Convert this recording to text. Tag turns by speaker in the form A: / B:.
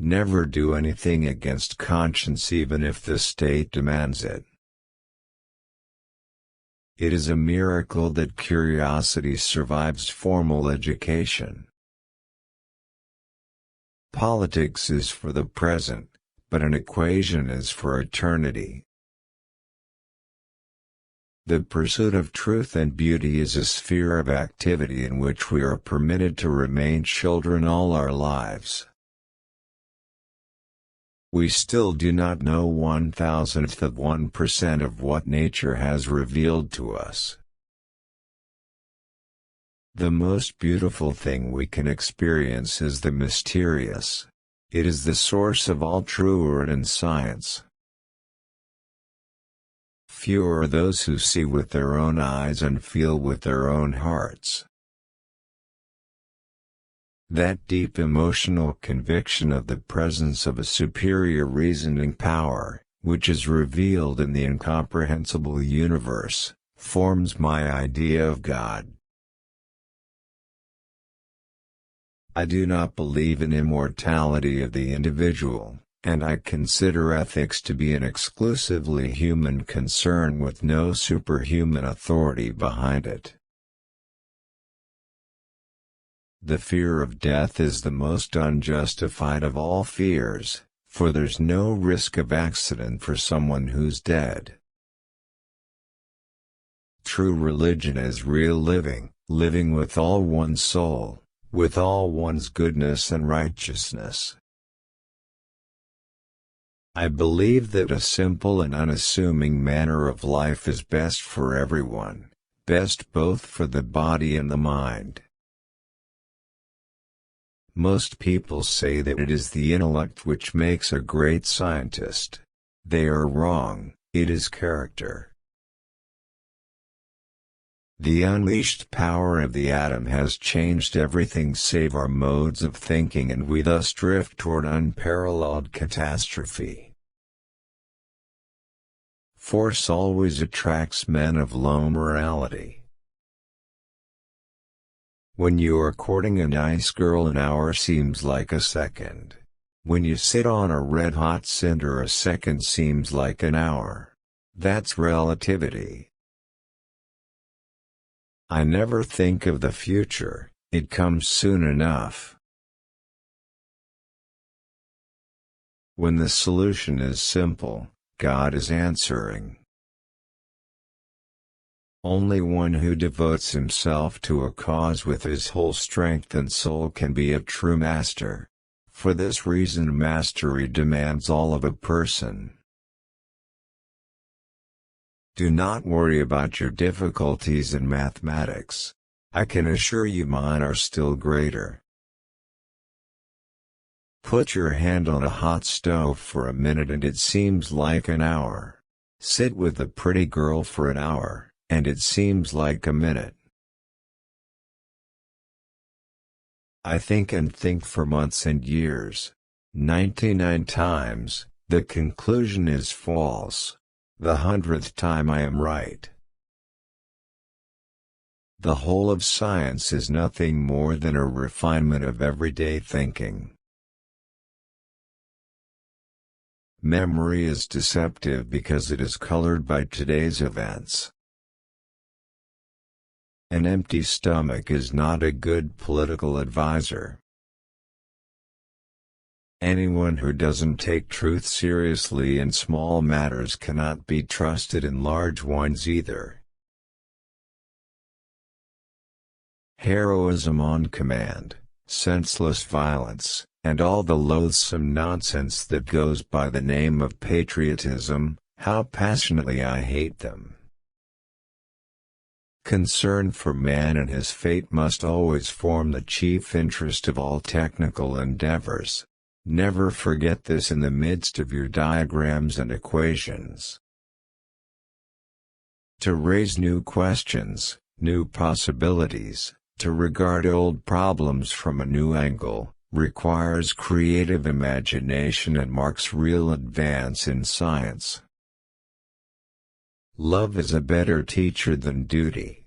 A: Never do anything against conscience even if the state demands it. It is a miracle that curiosity survives formal education. Politics is for the present, but an equation is for eternity. The pursuit of truth and beauty is a sphere of activity in which we are permitted to remain children all our lives. We still do not know 1,000th of 1% of what nature has revealed to us. The most beautiful thing we can experience is the mysterious. It is the source of all true art and science. Few are those who see with their own eyes and feel with their own hearts. That deep emotional conviction of the presence of a superior reasoning power, which is revealed in the incomprehensible universe, forms my idea of God. I do not believe in immortality of the individual, and I consider ethics to be an exclusively human concern with no superhuman authority behind it. The fear of death is the most unjustified of all fears, for there's no risk of accident for someone who's dead. True religion is real living, living with all one's soul, with all one's goodness and righteousness. I believe that a simple and unassuming manner of life is best for everyone, best both for the body and the mind. Most people say that it is the intellect which makes a great scientist. They are wrong, it is character. The unleashed power of the atom has changed everything save our modes of thinking, and we thus drift toward unparalleled catastrophe. Force always attracts men of low morality. When you are courting a nice girl, an hour seems like a second. When you sit on a red-hot cinder, a second seems like an hour. That's relativity. I never think of the future, it comes soon enough. When the solution is simple, God is answering. Only one who devotes himself to a cause with his whole strength and soul can be a true master. For this reason, mastery demands all of a person. Do not worry about your difficulties in mathematics. I can assure you mine are still greater. Put your hand on a hot stove for a minute and it seems like an hour. Sit with a pretty girl for an hour, and it seems like a minute. I think and think for months and years. 99 times, the conclusion is false. The 100th time I am right. The whole of science is nothing more than a refinement of everyday thinking. Memory is deceptive because it is colored by today's events. An empty stomach is not a good political advisor. Anyone who doesn't take truth seriously in small matters cannot be trusted in large ones either. Heroism on command, senseless violence, and all the loathsome nonsense that goes by the name of patriotism, how passionately I hate them. Concern for man and his fate must always form the chief interest of all technical endeavors. Never forget this in the midst of your diagrams and equations. To raise new questions, new possibilities, to regard old problems from a new angle, requires creative imagination and marks real advance in science. Love is a better teacher than duty.